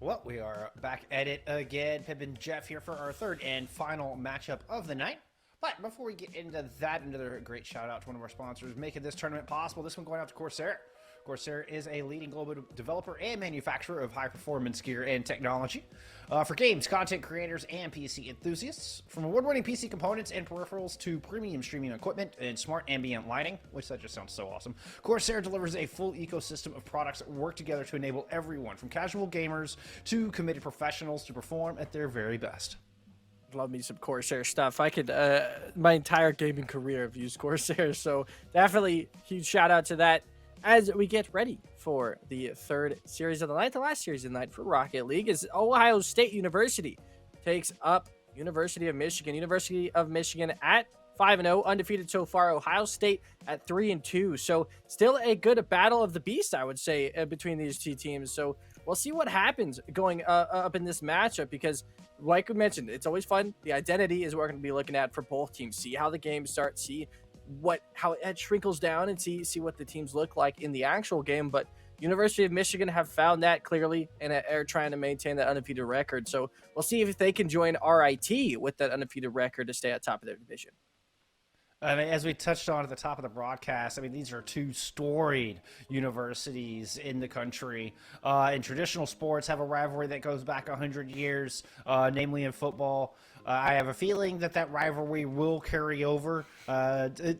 Well, we are back at it again. Pip and Jeff here for our third and final matchup of the night. But before we get into that, another great shout out to one of our sponsors making this tournament possible. This one going out to Corsair. Corsair is a leading global developer and manufacturer of high-performance gear and technology for games, content creators, and PC enthusiasts. From award-winning PC components and peripherals to premium streaming equipment and smart ambient lighting, which that just sounds so awesome, Corsair delivers a full ecosystem of products that work together to enable everyone, from casual gamers to committed professionals, to perform at their very best. Love me some Corsair stuff. I could, my entire gaming career have used Corsair, so definitely huge shout out to that. As we get ready for the third series of the night, the last series of the night for Rocket League is Ohio State University takes up University of Michigan. University of Michigan at 5-0, undefeated so far. Ohio State at 3-2. So still a good battle of the beast, I would say, between these two teams. So we'll see what happens going up in this matchup because, like we mentioned, it's always fun. The identity is what we're going to be looking at for both teams. See how the game starts, see how it trickles down, and see what the teams look like in the actual game. But University of Michigan have found that clearly and are trying to maintain that undefeated record. So we'll see if they can join RIT with that undefeated record to stay at top of their division. I mean, as we touched on at the top of the broadcast, I mean, these are two storied universities in the country. In traditional sports, have a rivalry that goes back 100 years, namely in football. I have a feeling that rivalry will carry over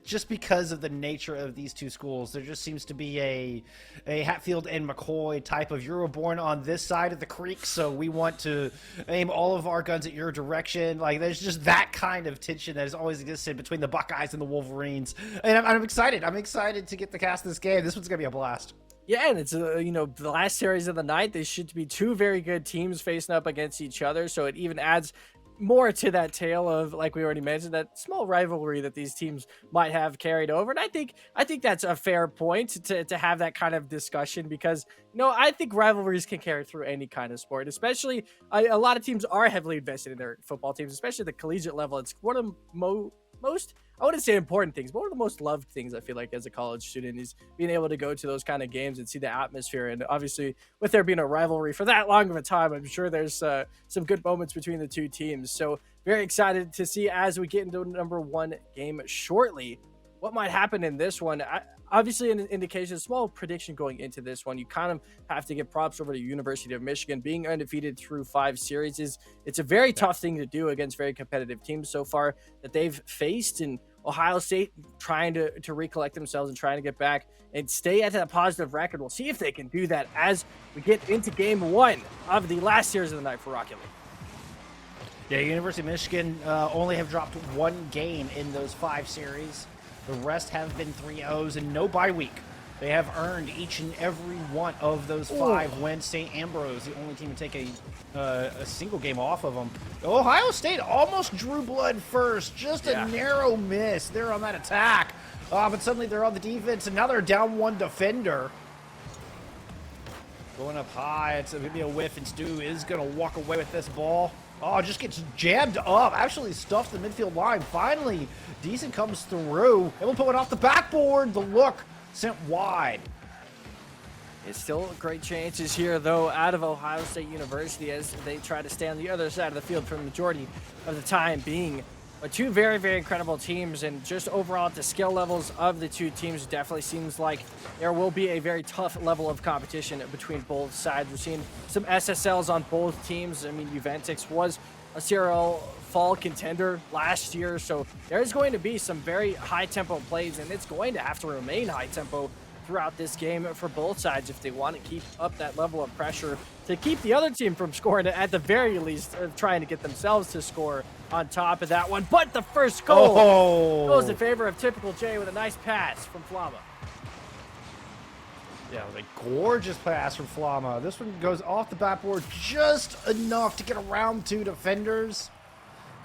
just because of the nature of these two schools. There just seems to be a Hatfield and McCoy type of, you were born on this side of the creek, so we want to aim all of our guns at your direction. Like, there's just that kind of tension that has always existed between the Buckeyes and the Wolverines. And I'm excited. I'm excited to get the cast of this game. This one's going to be a blast. Yeah, and it's, the last series of the night. They should be two very good teams facing up against each other, so it even adds more to that tale of, like we already mentioned, that small rivalry that these teams might have carried over. And I think that's a fair point to have that kind of discussion because, I think rivalries can carry through any kind of sport, especially a lot of teams are heavily invested in their football teams, especially at the collegiate level. It's one of the most, I wouldn't say important things, but one of the most loved things I feel like as a college student is being able to go to those kind of games and see the atmosphere. And obviously with there being a rivalry for that long of a time, I'm sure there's some good moments between the two teams. So very excited to see as we get into number one game shortly, what might happen in this one. Obviously an indication, a small prediction going into this one. You kind of have to give props over to University of Michigan. Being undefeated through 5 series it's a very tough thing to do against very competitive teams so far that they've faced. And Ohio State trying to recollect themselves and trying to get back and stay at that positive record. We'll see if they can do that as we get into game one of the last series of the night for Rocket League. Yeah, University of Michigan only have dropped one game in those 5 series. The rest have been 3-0s and no bye week. They have earned each and every one of those 5 wins. St. Ambrose, the only team to take a single game off of them. Ohio State almost drew blood first. Just a narrow miss there on that attack. But suddenly they're on the defense, and now they're down 1 defender. Going up high. It's going to be a whiff, and Stu is going to walk away with this ball. Oh, just gets jammed up. Actually stuffs the midfield line. Finally, Decent comes through. Able to put it off the backboard. The look sent wide. It's still great chances here, though, out of Ohio State University as they try to stay on the other side of the field for the majority of the time being. But two very, very incredible teams, and just overall at the skill levels of the two teams, definitely seems like there will be a very tough level of competition between both sides. We've seen some SSLs on both teams. I mean, Juventix was a serial fall contender last year, so there's going to be some very high-tempo plays, and it's going to have to remain high-tempo throughout this game for both sides if they want to keep up that level of pressure to keep the other team from scoring, at the very least trying to get themselves to score on top of that one. But the first goal goes in favor of Typical J with a nice pass from Flama. Yeah, it was a gorgeous pass from Flama. This one goes off the backboard just enough to get around 2 defenders.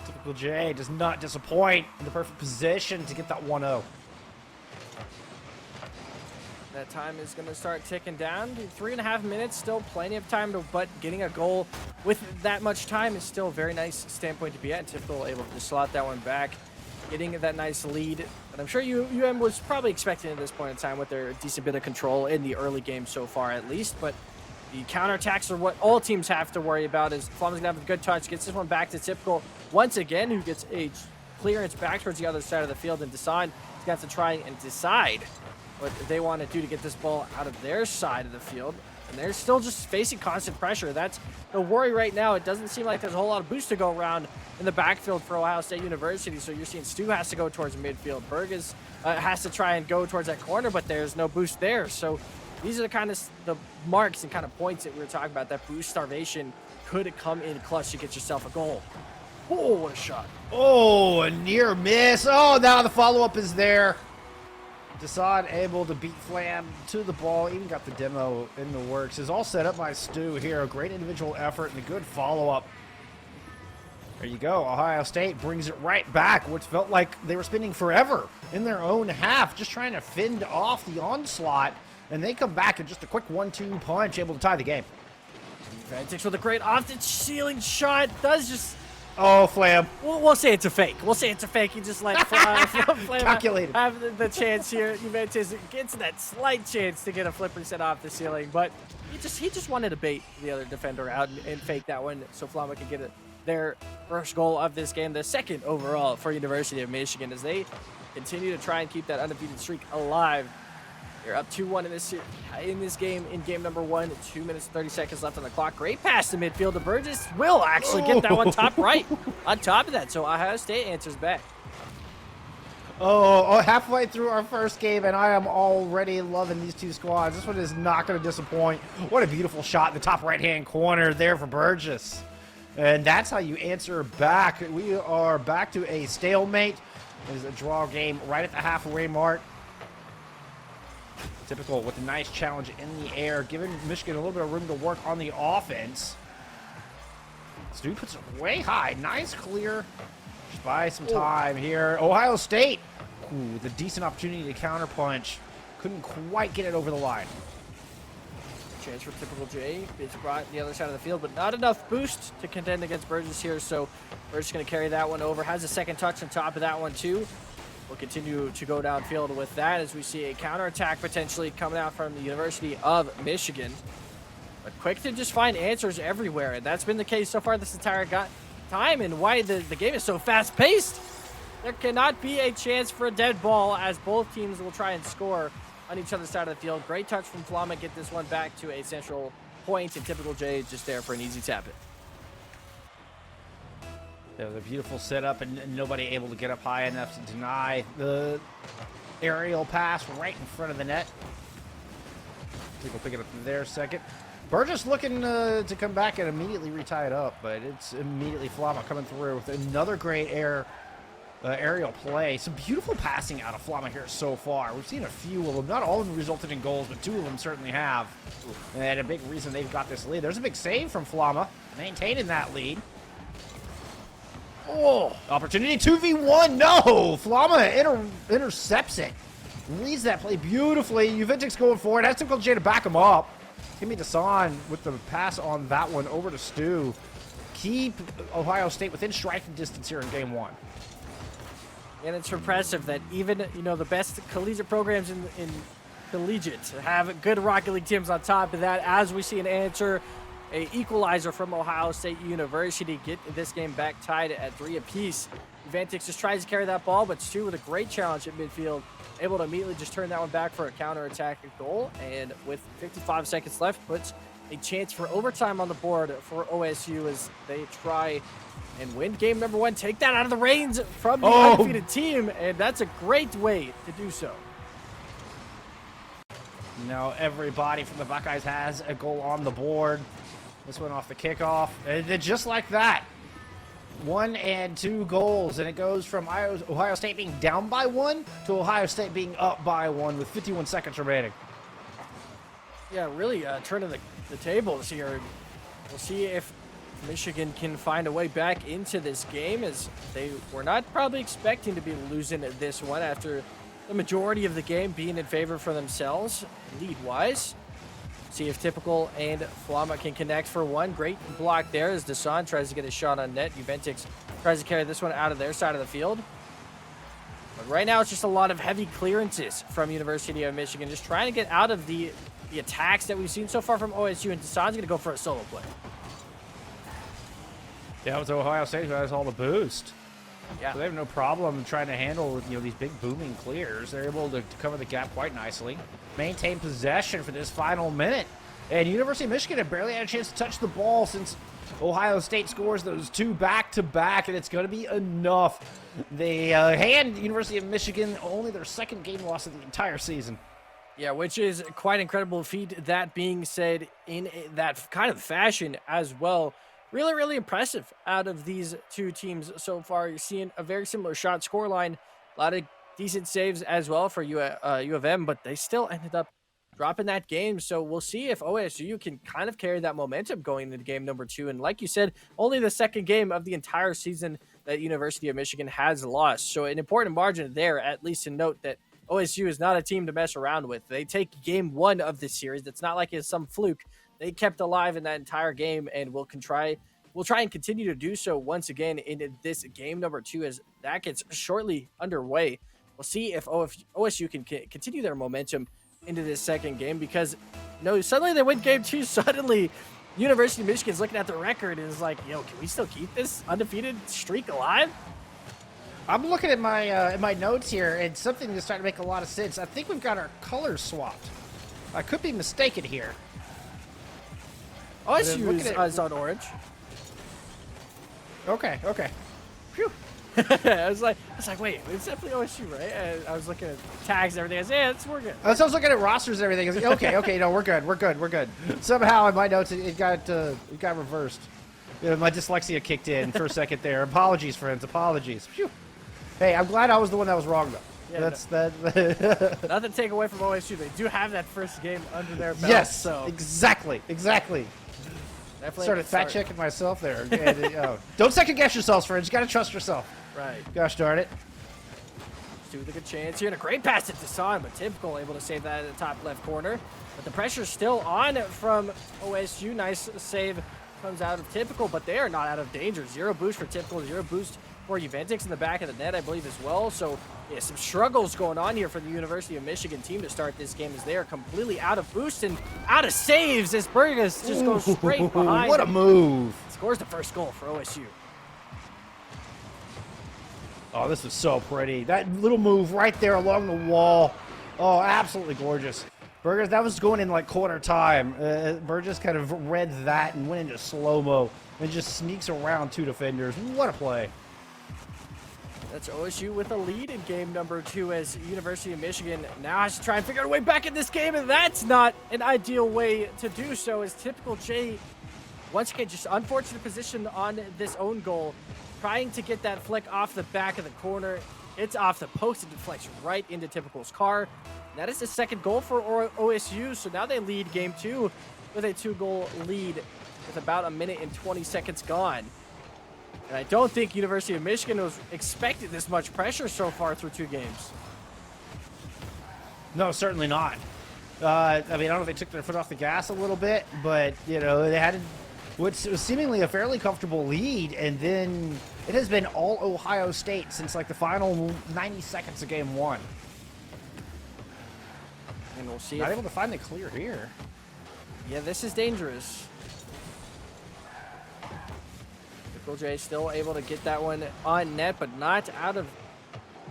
Typical J does not disappoint, in the perfect position to get that 1-0. That time is going to start ticking down. 3.5 minutes, still plenty of time, but getting a goal with that much time is still a very nice standpoint to be at. Typical able to slot that one back, getting that nice lead. And I'm sure UM was probably expecting at this point in time with their decent bit of control in the early game so far, at least. But The counterattacks are what all teams have to worry about. As Flama's gonna have a good touch, gets this one back to Typical once again, who gets a clearance back towards the other side of the field, and Desan is gonna have to try and decide what they want to do to get this ball out of their side of the field. And they're still just facing constant pressure. That's the worry right now. It doesn't seem like there's a whole lot of boost to go around in the backfield for Ohio State University. So you're seeing Stu has to go towards midfield. Burgess has to try and go towards that corner, but there's no boost there. So these are the kind of the marks and kind of points that we were talking about. That boost starvation could come in clutch to get yourself a goal. Oh, what a shot. Oh, a near miss. Oh, now the follow-up is there. Desan able to beat Flam to the ball. Even got the demo in the works. Is all set up by Stu here. A great individual effort and a good follow-up. There you go. Ohio State brings it right back. What felt like they were spending forever in their own half, just trying to fend off the onslaught. And they come back and just a quick 1-2 punch, able to tie the game. Vantage with a great off-the-ceiling shot. Does just... Oh, Flam. We'll say it's a fake. We'll say it's a fake. You just let Flam Calculated. have the chance here. Juventus gets that slight chance to get a flipper set off the ceiling, but he just wanted to bait the other defender out and fake that one so Flama could get their first goal of this game, the second overall for University of Michigan, as they continue to try and keep that undefeated streak alive. They're up 2-1 in this game, in game number 1. 2 minutes 30 seconds left on the clock. Great pass to midfield to Burgess. Will actually get that one top right on top of that. So Ohio State answers back. Oh, halfway through our first game, and I am already loving these two squads. This one is not going to disappoint. What a beautiful shot in the top right-hand corner there for Burgess. And that's how you answer back. We are back to a stalemate. It is a draw game right at the halfway mark. Typical with a nice challenge in the air, giving Michigan a little bit of room to work on the offense. Stu puts it way high. Nice clear. Just buy some time here. Ohio State, with a decent opportunity to counterpunch. Couldn't quite get it over the line. Chance for Typical J. It's brought the other side of the field, but not enough boost to contend against Burgess here. So Burgess going to carry that one over. Has a second touch on top of that one, too. We'll continue to go downfield with that as we see a counterattack potentially coming out from the University of Michigan. But quick to just find answers everywhere, and that's been the case so far this entire time, and why the game is so fast-paced. There cannot be a chance for a dead ball as both teams will try and score on each other's side of the field. Great touch from Flama, get this one back to a central point, and Typical J just there for an easy tap it. There was a beautiful setup, and nobody able to get up high enough to deny the aerial pass right in front of the net. I think we'll pick it up there second. Burgess looking to come back and immediately retie it up, but it's immediately Flama coming through with another great aerial play. Some beautiful passing out of Flama here so far. We've seen a few of them. Not all of them resulted in goals, but 2 of them certainly have. And a big reason they've got this lead. There's a big save from Flama, maintaining that lead. Oh, opportunity 2v1. No, Flama intercepts it. Reads that play beautifully. Juventus going forward. Has Typical J to back him up. Timmy Desan with the pass on that one over to Stu. Keep Ohio State within striking distance here in game 1. And it's impressive that even, the best collegiate programs in collegiate have good Rocket League teams on top of that, as we see an answer. A equalizer from Ohio State University, get this game back tied at 3 apiece. Vantix just tries to carry that ball, but Stu with a great challenge at midfield, able to immediately just turn that one back for a counterattack goal. And with 55 seconds left, puts a chance for overtime on the board for OSU as they try and win game number 1. Take that out of the reins from the undefeated team, and that's a great way to do so. Now everybody from the Buckeyes has a goal on the board. This one off the kickoff. And just like that. 1 and 2 goals. And it goes from Ohio State being down by 1 to Ohio State being up by 1 with 51 seconds remaining. Yeah, really turning the tables here. We'll see if Michigan can find a way back into this game, as they were not probably expecting to be losing this one after the majority of the game being in favor for themselves, lead-wise. See if Typical and Flama can connect for one. Great block there as Desan tries to get a shot on net. Juventus tries to carry this one out of their side of the field. But right now it's just a lot of heavy clearances from University of Michigan, just trying to get out of the the attacks that we've seen so far from OSU, and Desan's going to go for a solo play. Yeah, it was Ohio State who has all the boost. Yeah. So they have no problem trying to handle, these big booming clears. They're able to cover the gap quite nicely. Maintain possession for this final minute. And University of Michigan have barely had a chance to touch the ball since Ohio State scores those 2 back-to-back, and it's going to be enough. They hand University of Michigan only their 2nd game loss of the entire season. Yeah, which is quite incredible feat. That being said, in that kind of fashion as well, really, really impressive out of these two teams so far. You're seeing a very similar shot scoreline, a lot of decent saves as well for U of M, but they still ended up dropping that game. So we'll see if OSU can kind of carry that momentum going into game number 2. And like you said, only the 2nd game of the entire season that University of Michigan has lost. So an important margin there, at least to note that OSU is not a team to mess around with. They take game 1 of this series. It's not like it's some fluke. They kept alive in that entire game, and we'll try and continue to do so once again in this game number 2 as that gets shortly underway. We'll see if OSU can continue their momentum into this 2nd game, because suddenly they win game 2. Suddenly University of Michigan's looking at the record and is like, can we still keep this undefeated streak alive? I'm looking at my notes here, and something that's starting to make a lot of sense. I think we've got our colors swapped. I could be mistaken here. OSU is on orange. Okay. Phew. I was like, wait, it's definitely OSU, right? And I was looking at tags and everything. I was we're good. I was looking at rosters and everything. I was like, okay, no, we're good. Somehow in my notes it got reversed. My dyslexia kicked in for a second there. Apologies, friends. Apologies. Phew. Hey, I'm glad I was the one that was wrong, though. Yeah, that. Nothing to take away from OSU. They do have that first game under their belt. Yes, so exactly. definitely Started fact-checking myself there. Don't second-guess yourselves, friends. You got to trust yourself. Right. Gosh darn it. Stu with a good chance here, and a great pass to Desan, but typical able to save that in the top left corner. But the pressure's still on from OSU. Nice save comes out of Typical, but they are not out of danger. 0 boost for Typical, 0 boost for Juventus in the back of the net, I believe, as well. So, yeah, some struggles going on here for the University of Michigan team to start this game, as they are completely out of boost and out of saves as Burgess just goes straight behind. What a move. Scores the first goal for OSU. Oh, this is so pretty. That little move right there along the wall. Oh, absolutely gorgeous. Burgess, that was going in like quarter time. Burgess kind of read that and went into slow-mo and just sneaks around 2 defenders. What a play. That's OSU with a lead in game number 2, as University of Michigan now has to try and figure out a way back in this game, and that's not an ideal way to do so, as Typical J, once again, just unfortunate position on this own goal, trying to get that flick off the back of the corner. It's off the post and deflects right into Typical's car. That is the 2nd goal for OSU, so now they lead game 2 with a 2-goal lead with about 1 minute and 20 seconds gone. And I don't think University of Michigan was expecting this much pressure so far through 2 games. No, certainly not. I don't know if they took their foot off the gas a little bit, but, they had what was seemingly a fairly comfortable lead, and then it has been all Ohio State since, like, the final 90 seconds of game 1. And we'll see. Not able to find the clear here. Yeah, this is dangerous. Typical J still able to get that one on net, but not out of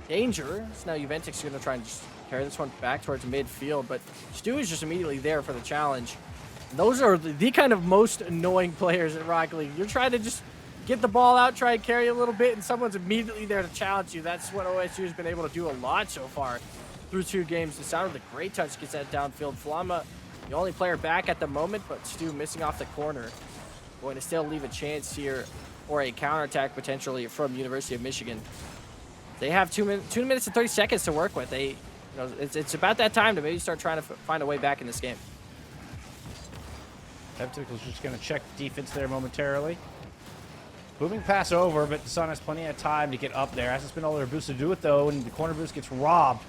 danger. So now Juventus is going to try and just carry this one back towards midfield, but Stu is just immediately there for the challenge. Those are the kind of most annoying players in Rocket League. You're trying to just get the ball out, try and carry a little bit, and someone's immediately there to challenge you. That's what OSU has been able to do a lot so far through 2 games. The sound of the great touch gets that downfield. Flama, the only player back at the moment, but Stu missing off the corner. Going to still leave a chance here for a counterattack potentially from University of Michigan. They have 2 minutes and 30 seconds to work with. It's about that time to maybe start trying to find a way back in this game. Typical's just going to check defense there momentarily. Booming pass over, but Desan has plenty of time to get up there. Hasn't spent all their boost to do it, though, and the corner boost gets robbed.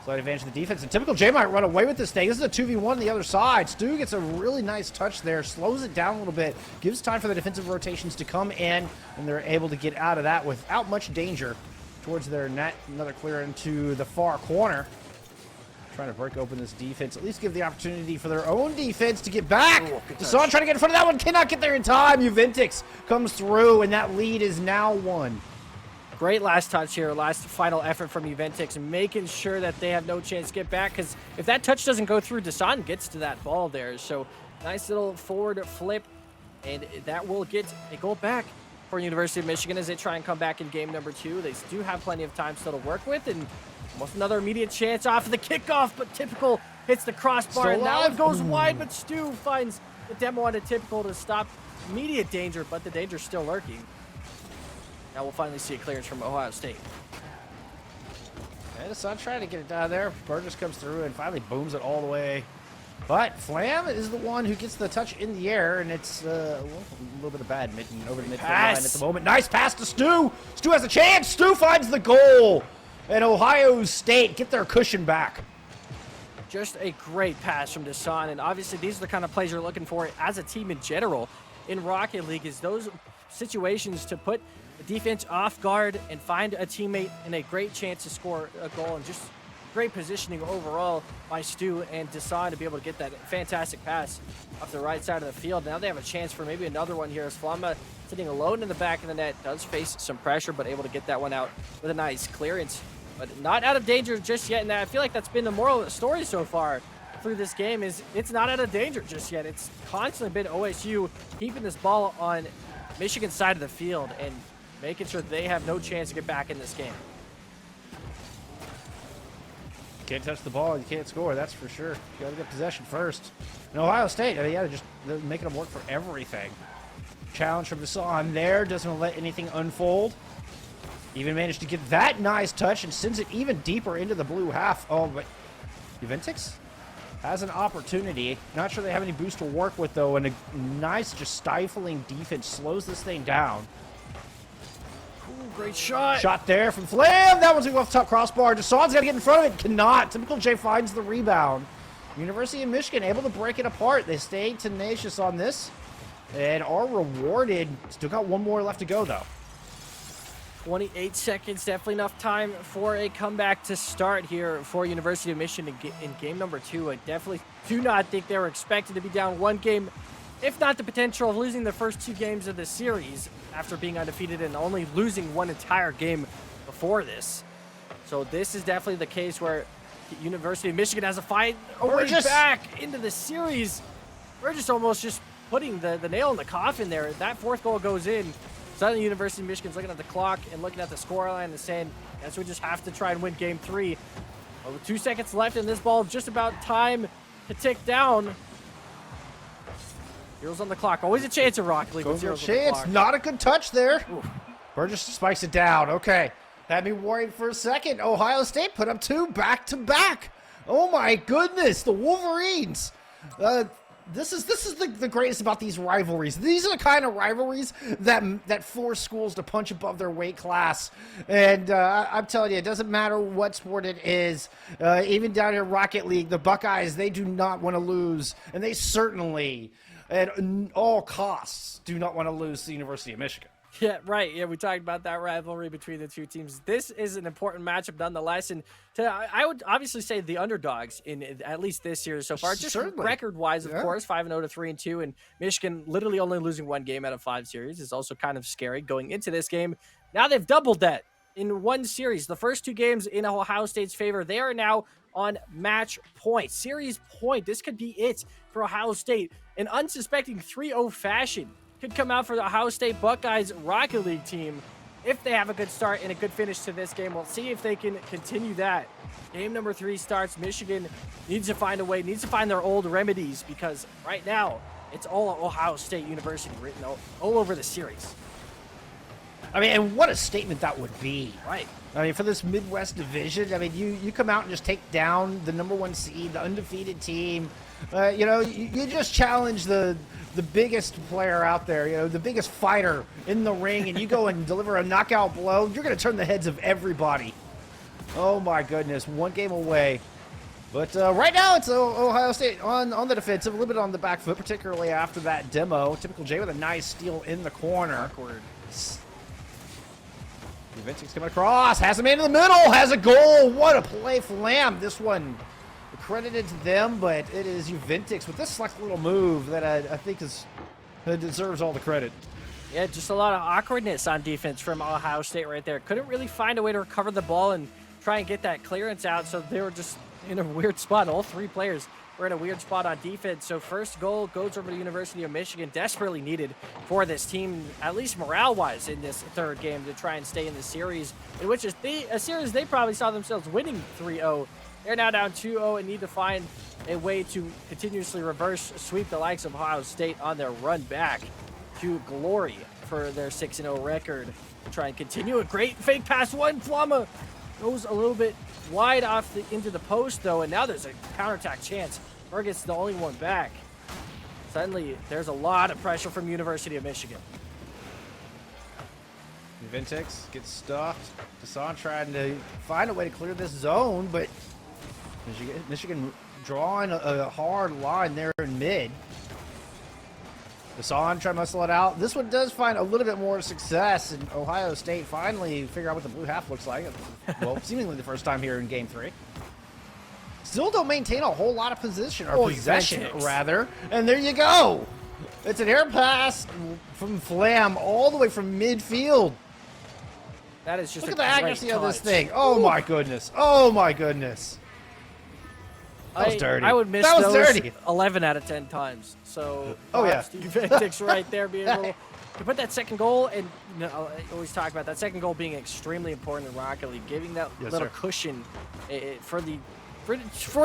Slight advantage of the defense. And Typical J might run away with this thing. This is a 2v1 on the other side. Stu gets a really nice touch there, slows it down a little bit, gives time for the defensive rotations to come in, and they're able to get out of that without much danger towards their net. Another clear into the far corner. trying to break open this defense, at least give the opportunity for their own defense to get back. Ooh, Son trying to get in front of that one, cannot get there in time. Juventix comes through, and that lead is now won. Great last touch here, last final effort from Juventix, making sure that they have no chance to get back, because if that touch doesn't go through, Dasan gets to that ball there. So nice little forward flip, and that will get a goal back for University of Michigan as they try and come back in game number 2. They do have plenty of time still to work with, and almost another immediate chance off of the kickoff, but Typical hits the crossbar, and that one goes wide, but Stu finds the demo on a Typical to stop immediate danger, but the danger's still lurking. Now we'll finally see a clearance from Ohio State. And Son trying to get it down there. Burgess comes through and finally booms it all the way. But Flam is the one who gets the touch in the air, and it's a little bit of badminton over the midfield line at the moment. Nice pass to Stu. Stu has a chance. Stu finds the goal. And Ohio State get their cushion back. Just a great pass from Dasan, and obviously these are the kind of plays you're looking for as a team in general in Rocket League, is those situations to put the defense off guard and find a teammate in a great chance to score a goal, and just great positioning overall by Stu and Dasan to be able to get that fantastic pass off the right side of the field. Now they have a chance for maybe another one here as Flama, sitting alone in the back of the net, does face some pressure, but able to get that one out with a nice clearance. But not out of danger just yet, and I feel like that's been the moral of the story so far through this game, is it's not out of danger just yet. It's constantly been OSU keeping this ball on Michigan's side of the field and making sure they have no chance to get back in this game. You can't touch the ball, you can't score, that's for sure. You gotta get possession first. And Ohio State, I mean, yeah, they're making them work for everything. Challenge from Dasan there, doesn't let anything unfold. Even managed to get that nice touch and sends it even deeper into the blue half. Oh, but Juventix has an opportunity. Not sure they have any boost to work with, though, and a nice, just stifling defense slows this thing down. Ooh, great shot. Shot there from Flam. That one's going off the top crossbar. Dasan's got to get in front of it. Cannot. Typical J finds the rebound. University of Michigan able to break it apart. They stay tenacious on this and are rewarded. Still got one more left to go, though. 28 seconds, definitely enough time for a comeback to start here for University of Michigan in game number 2. I definitely do not think they were expected to be down one game, if not the potential of losing the first 2 games of the series after being undefeated and only losing one entire game before this. So this is definitely the case where University of Michigan has a fight way back into the series. We're just almost just putting the nail in the coffin there. That 4th goal goes in. Suddenly, University of Michigan's looking at the clock and looking at the scoreline and saying, guess we just have to try and win game 3. Well, with 2 seconds left and this ball just about time to tick down. Zeros on the clock. Always a chance of Rocket League with zeros on the clock. Not a good touch there. Ooh. Burgess spikes it down. Okay. Had me worried for a second. Ohio State put up 2 back-to-back. Oh, my goodness. The Wolverines. This is the greatest about these rivalries. These are the kind of rivalries that force schools to punch above their weight class. And I'm telling you, it doesn't matter what sport it is. Even down here, Rocket League, the Buckeyes, they do not want to lose. And they certainly, at all costs, do not want to lose to the University of Michigan. Yeah, right. Yeah, we talked about that rivalry between the 2 teams. This is an important matchup nonetheless. And I would obviously say the underdogs in at least this year so far. Just record-wise, of course, 5-0 to 3-2. And Michigan literally only losing 1 game out of 5 series is also kind of scary going into this game. Now they've doubled that in 1 series. The first 2 games in Ohio State's favor. They are now on match point. Series point. This could be it for Ohio State. An unsuspecting 3-0 fashion could come out for the Ohio State Buckeyes Rocket League team if they have a good start and a good finish to this game. We'll see if they can continue that. Game number 3 starts. Michigan needs to find a way, needs to find their old remedies, because right now it's all Ohio State University written all over the series. I mean, and what a statement that would be. Right. I mean, for this Midwest division, I mean, you come out and just take down the #1 seed, the undefeated team. You just challenge the biggest player out there, the biggest fighter in the ring, and you go and deliver a knockout blow. You're going to turn the heads of everybody. Oh, my goodness. 1 game away. But right now, it's Ohio State on the defensive, a little bit on the back foot, particularly after that demo. Typical J with a nice steal in the corner. Awkward. Juventix coming across, has a man in the middle, has a goal. What a play for Lamb. This one credited to them, but it is Juventix with this select little move that I think deserves all the credit. Yeah, just a lot of awkwardness on defense from Ohio State right there. Couldn't really find a way to recover the ball and try and get that clearance out, so they were just in a weird spot. All three players were in a weird spot on defense. So first goal goes over to University of Michigan, desperately needed for this team, at least morale-wise, in this third game to try and stay in the series, in which is a series they probably saw themselves winning 3-0. They're now down 2-0 and need to find a way to continuously reverse sweep the likes of Ohio State on their run back to glory for their 6-0 record. Try and continue a great fake pass. One Flama goes a little bit wide off into the post, though, and now there's a counterattack chance. Fergus's the only one back. Suddenly, there's a lot of pressure from University of Michigan. Juventix gets stuffed. Hassan trying to find a way to clear this zone, but Michigan drawing a hard line there in mid. Hassan trying to muscle it out. This one does find a little bit more success, and Ohio State finally figure out what the blue half looks like. Well, seemingly the first time here in Game 3. Still don't maintain a whole lot of position, or possession, rather. And there you go. It's an air pass from Flam all the way from midfield. That is just Look a at the accuracy touch of this thing. Oh, my goodness. Oh, my goodness. That was dirty. I would miss that was those dirty. 11 out of 10 times. So, oh yeah, Juventix right there being able to put that second goal, and you know, I always talk about that second goal being extremely important in Rocket League, giving that little cushion for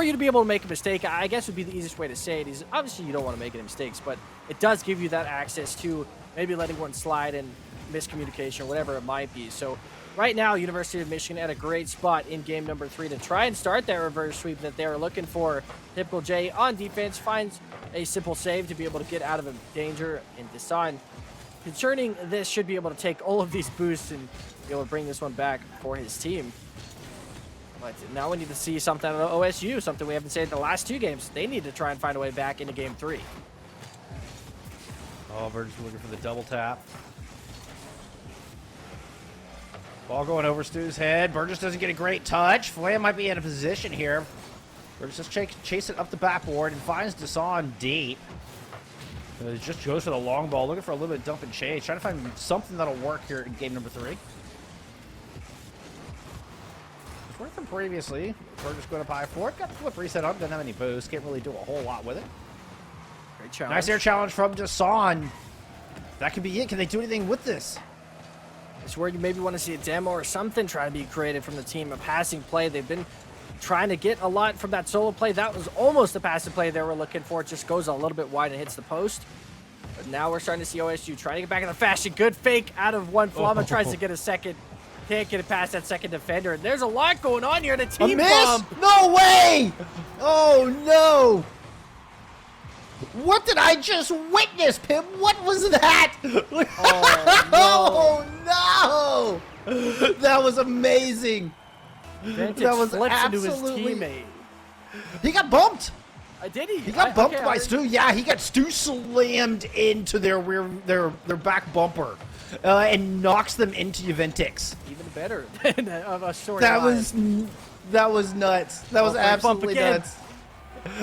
you to be able to make a mistake. I guess would be the easiest way to say it. Is obviously you don't want to make any mistakes, but it does give you that access to maybe letting one slide and miscommunication or whatever it might be. So right now, University of Michigan at a great spot in game number 3 to try and start that reverse sweep that they were looking for. Typical J on defense finds a simple save to be able to get out of a danger, and Desan, concerning this, should be able to take all of these boosts and be able to bring this one back for his team. But now we need to see something out of OSU, something we haven't seen in the last 2 games. They need to try and find a way back into game 3. Oh, Burgess looking for the double tap. Ball going over Stu's head. Burgess doesn't get a great touch. Flam might be in a position here. Burgess just chasing up the backboard and finds Desan deep. Just goes for the long ball, looking for a little bit of dump and chase. Trying to find something that'll work here in game number 3. It's worked from previously. Burgess going up high for it. Got the flip reset up. Doesn't have any boost. Can't really do a whole lot with it. Great challenge. Nice air challenge from Desan. That could be it. Can they do anything with this? It's where you maybe want to see a demo or something trying to be creative from the team. A passing play. They've been trying to get a lot from that solo play. That was almost the passing play they were looking for. It just goes a little bit wide and hits the post. But now we're starting to see OSU trying to get back in the fashion. Good fake out of one. Flama tries to get a second. Can't get it past that second defender. And there's a lot going on here in a team bump. No way! Oh, no! What did I just witness, Pim? What was that? Oh, no! That was amazing. Vantage that was flips absolutely... into his teammate. He got bumped. Did he? He got bumped by Stu. Yeah, he got Stu slammed into their back bumper and knocks them into Juventix. Even better than a short That line. was nuts. That was absolutely nuts.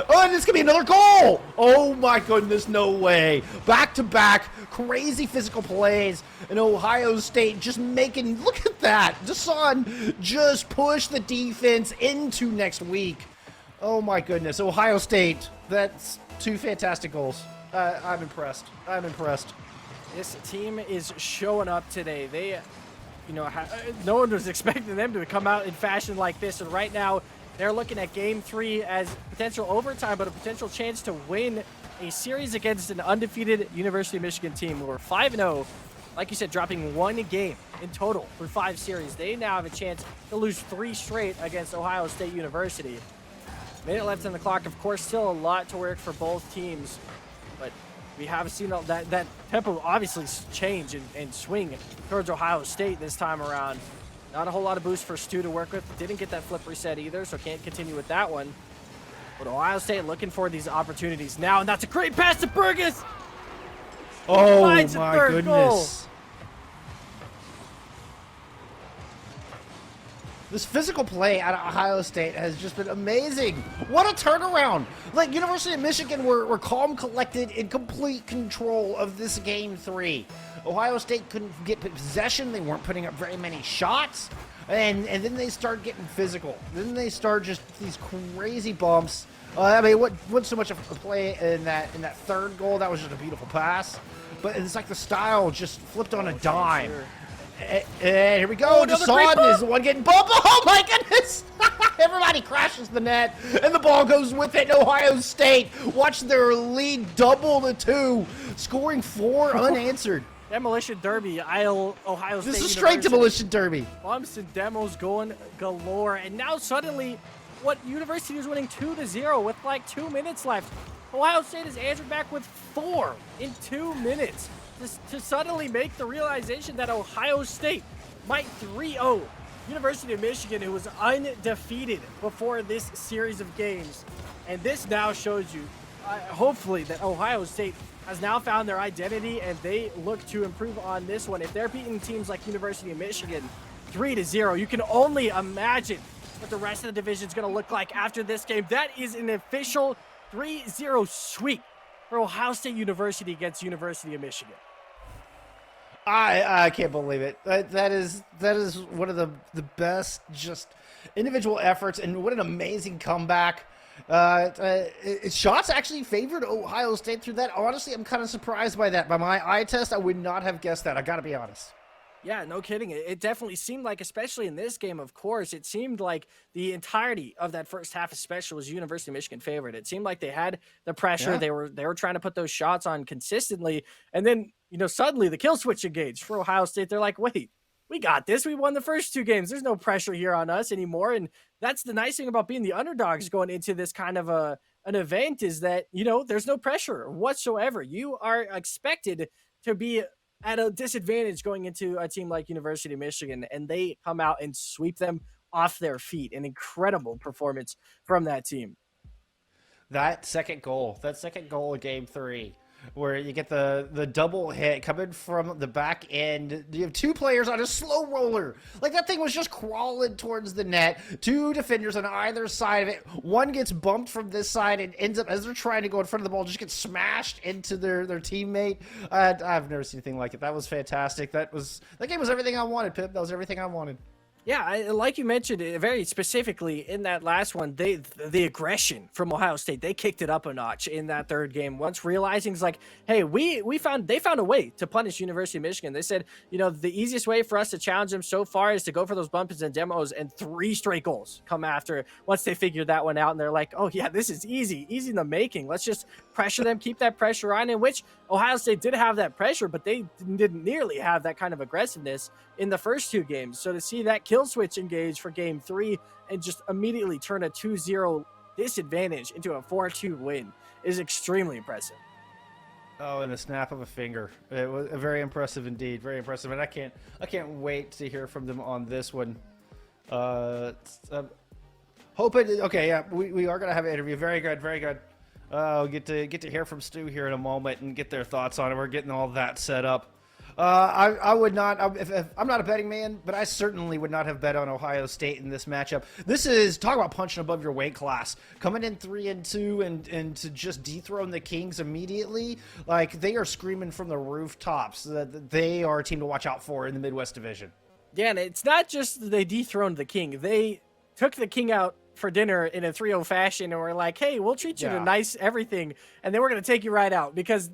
Oh, and this could be another goal! Oh my goodness, no way. Back-to-back, crazy physical plays, and Ohio State just making, look at that. Desan just pushed the defense into next week. Oh my goodness, Ohio State, that's 2 fantastic goals. I'm impressed. I'm impressed. This team is showing up today. They, no one was expecting them to come out in fashion like this, and right now, they're looking at game 3 as potential overtime, but a potential chance to win a series against an undefeated University of Michigan team who are 5-0. Like you said, dropping 1 game in total for 5 series. They now have a chance to lose 3 straight against Ohio State University. Minute left on the clock. Of course, still a lot to work for both teams, but we have seen that tempo obviously change and swing towards Ohio State this time around. Not a whole lot of boost for Stu to work with. Didn't get that flip reset either, so can't continue with that one. But Ohio State looking for these opportunities now, and that's a great pass to Burgess. Oh my goodness. This physical play out of Ohio State has just been amazing. What a turnaround. Like, University of Michigan were calm, collected, in complete control of this game 3. Ohio State couldn't get possession. They weren't putting up very many shots. And then they start getting physical. Then they start just these crazy bumps. I mean, wasn't so much a play in that third goal. That was just a beautiful pass. But it's like the style just flipped on a dime. Sure. And here we go. Desaun is the one getting bumped. Oh my goodness! Everybody crashes the net, and the ball goes with it. Ohio State watch their lead double to 2, scoring 4 unanswered. Demolition Derby, Ohio State. This is straight demolition derby. Bumps and demos going galore, and now suddenly, what University is winning 2-0 with like 2 minutes left. Ohio State has answered back with 4 in 2 minutes to suddenly make the realization that Ohio State might 3-0 University of Michigan, who was undefeated before this series of games. And this now shows you, hopefully, that Ohio State has now found their identity, and they look to improve on this one. If they're beating teams like University of Michigan 3-0, you can only imagine what the rest of the division is going to look like after this game. That is an official 3-0 sweep for Ohio State University against University of Michigan. I can't believe it. That is one of the best just individual efforts, and what an amazing comeback. Shots actually favored Ohio State through that. Honestly, I'm kind of surprised by that. By my eye test, I would not have guessed that. I got to be honest. Yeah, no kidding. It definitely seemed like, especially in this game, of course, it seemed like the entirety of that first half especially was University of Michigan favored. It seemed like they had the pressure. Yeah. They were trying to put those shots on consistently. And then, suddenly the kill switch engaged for Ohio State. They're like, wait, we got this. We won the first 2 games. There's no pressure here on us anymore. And that's the nice thing about being the underdogs going into this kind of an event, is that, there's no pressure whatsoever. You are expected to be at a disadvantage going into a team like University of Michigan, and they come out and sweep them off their feet. An incredible performance from that team. That second goal of game 3, where you get the double hit coming from the back end. You have 2 players on a slow roller. Like, that thing was just crawling towards the net. 2 defenders on either side of it. One gets bumped from this side and ends up, as they're trying to go in front of the ball, just gets smashed into their teammate. I've never seen anything like it. That was fantastic. That game was everything I wanted, Pip. That was everything I wanted. Yeah, like you mentioned, very specifically in that last one, the aggression from Ohio State, they kicked it up a notch in that third game. Once realizing, it's like, hey, they found a way to punish University of Michigan. They said, the easiest way for us to challenge them so far is to go for those bumps and demos, and 3 straight goals come after once they figured that one out. And they're like, oh yeah, this is easy in the making. Let's just pressure them, keep that pressure on, in which Ohio State did have that pressure, but they didn't nearly have that kind of aggressiveness in the first 2 games. So to see that kill switch engage for game 3 and just immediately turn a 2-0 disadvantage into a 4-2 win is extremely impressive. Oh, in the snap of a finger. It was very impressive indeed. Very impressive. And I can't wait to hear from them on this one. Okay, yeah, we are gonna have an interview. Very good, very good. We'll get to hear from Stu here in a moment and get their thoughts on it. We're getting all that set up. I would not, if I'm not a betting man, but I certainly would not have bet on Ohio State in this matchup. This is, talk about punching above your weight class. Coming in 3-2 and to just dethrone the Kings immediately, like, they are screaming from the rooftops that they are a team to watch out for in the Midwest Division. Yeah, and it's not just that they dethroned the King. They took the King out for dinner in a 3-0 fashion and were like, hey, we'll treat you to nice everything, and then we're going to take you right out, because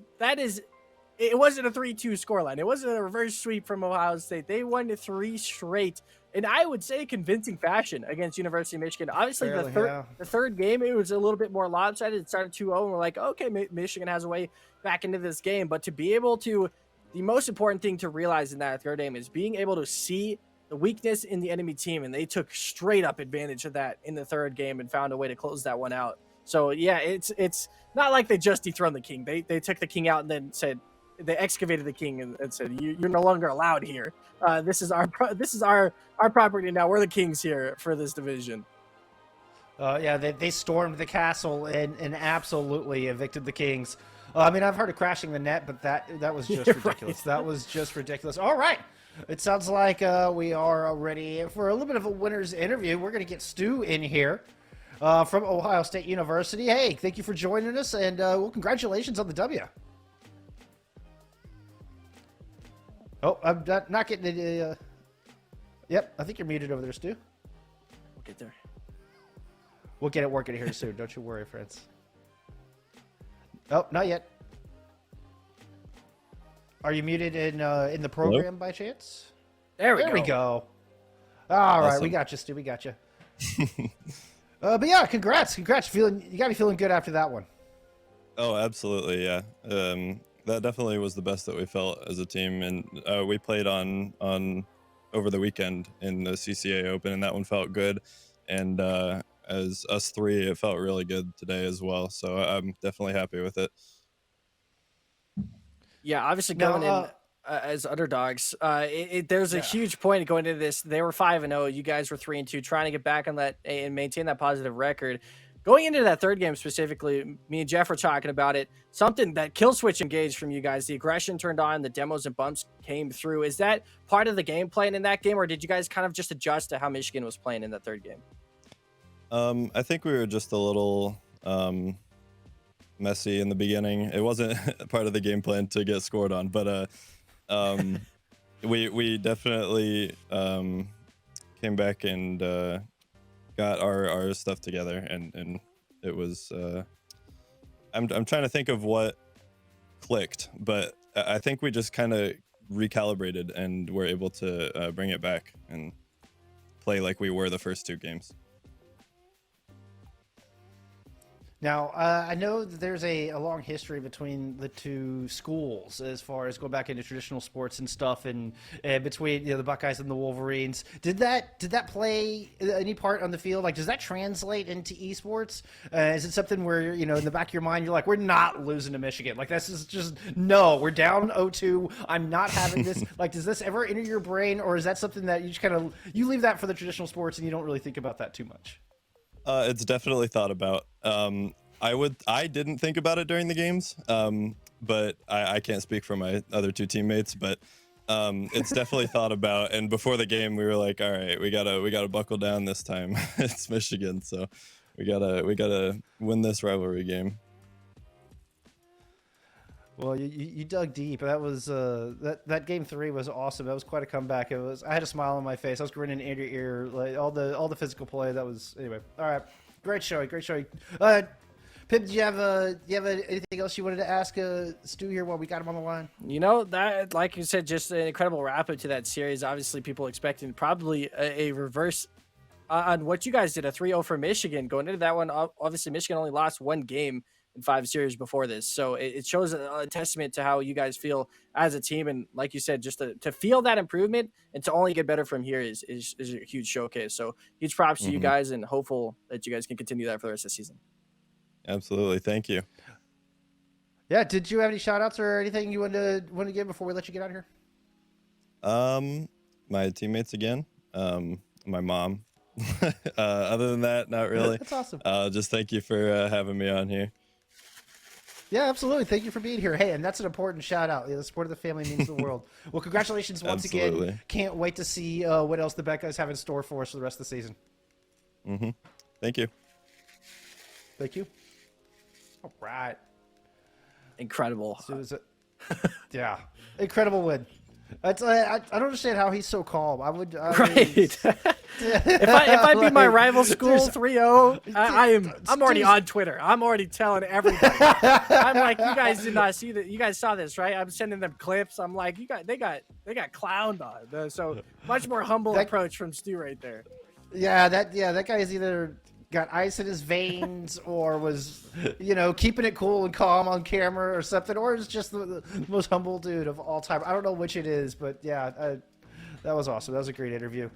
it wasn't a 3-2 scoreline. It wasn't a reverse sweep from Ohio State. They won 3 straight, and I would say convincing fashion against University of Michigan. Obviously, the third game, it was a little bit more lopsided. It started 2-0, and we're like, okay, Michigan has a way back into this game. But to be able to, the most important thing to realize in that third game is being able to see the weakness in the enemy team, and they took straight up advantage of that in the third game and found a way to close that one out. So, yeah, it's not like they just dethroned the King. They took the King out and then said, they excavated the King and said, "You're no longer allowed here. This is our property now. We're the Kings here for this division." Yeah, they stormed the castle and absolutely evicted the Kings. I mean, I've heard of crashing the net, but that was just You're ridiculous. right. That was just ridiculous. All right. It sounds like we are ready for a little bit of a winner's interview. We're going to get Stu in here from Ohio State University. Hey, thank you for joining us, and well, congratulations on the W. Oh, I'm not getting it. Yep, I think you're muted over there, Stu. We'll get there. We'll get it working here soon. Don't you worry, friends. Oh, not yet. Are you muted in the program by chance? There we There go. we go. All right, Awesome. we got you, Stu. We got you. But yeah, congrats. You got to be feeling good after that one. Oh, absolutely, yeah. That definitely was the best that we felt as a team, and we played on over the weekend in the CCA Open, and that one felt good. And as us three, it felt really good today as well. So I'm definitely happy with it. Yeah, obviously Now, going in as underdogs, there's a Yeah. huge point going into this. They were 5-0. You guys were 3-2, trying to get back on that and maintain that positive record. Going into that third game specifically, me and Jeff were talking about it. Something that kill switch engaged from you guys. The aggression turned on. The demos and bumps came through. Is that part of the game plan in that game, or did you guys kind of just adjust to how Michigan was playing in that third game? I think we were just a little messy in the beginning. It wasn't part of the game plan to get scored on, but we definitely came back and got our stuff together, and it was I'm trying to think of what clicked, but I think we just kind of recalibrated and were able to bring it back and play like we were the first two games. Now, I know that there's a long history between the two schools as far as going back into traditional sports and stuff, and between the Buckeyes and the Wolverines. Did that play any part on the field? Like, does that translate into esports? Is it something where in the back of your mind you're like, we're not losing to Michigan? Like, this is just no, we're down 0-2. I'm not having this. Like, does this ever enter your brain, or is that something that you just kind of leave that for the traditional sports and you don't really think about that too much? It's definitely thought about. I didn't think about it during the games, but I can't speak for my other two teammates, but it's definitely thought about. And before the game, we were like, all right, we gotta buckle down this time. It's Michigan, so we gotta win this rivalry game. Well, you dug deep. That was that game 3 was awesome. That was quite a comeback. I had a smile on my face. I was grinning ear to ear, like all the physical play. That was anyway. All right, great showing. Pip, do you have anything else you wanted to ask Stu here while we got him on the line? That, like you said, just an incredible wrap up to that series. Obviously, people expecting probably a reverse on what you guys did, a 3-0 for Michigan. Going into that one, obviously, Michigan only lost one game in 5 series before this. So it shows a testament to how you guys feel as a team. And like you said, just to feel that improvement and to only get better from here is a huge showcase. So huge props to you guys, and hopeful that you guys can continue that for the rest of the season. Absolutely, thank you. Yeah, did you have any shout outs or anything you want to give before we let you get out of here? My teammates again, my mom. Other than that, not really. That's awesome. Just thank you for having me on here. Yeah, absolutely. Thank you for being here. Hey, and that's an important shout out. The support of the family means the world. Well, congratulations once Absolutely. again. Can't wait to see what else the Buckeyes have in store for us for the rest of the season. Thank you. Thank you. All right. Incredible. So yeah, incredible win. I don't understand how he's so calm. Right. if I beat my rival school 3-0, I'm already on Twitter. I'm already telling everybody. I'm like, you guys did not see that. You guys saw this, right? I'm sending them clips. I'm like, they got clowned on. So much more humble approach from Stu right there. Yeah, that guy is either got ice in his veins or was keeping it cool and calm on camera or something, or is just the most humble dude of all time. I don't know which it is, but yeah, that was awesome. That was a great interview.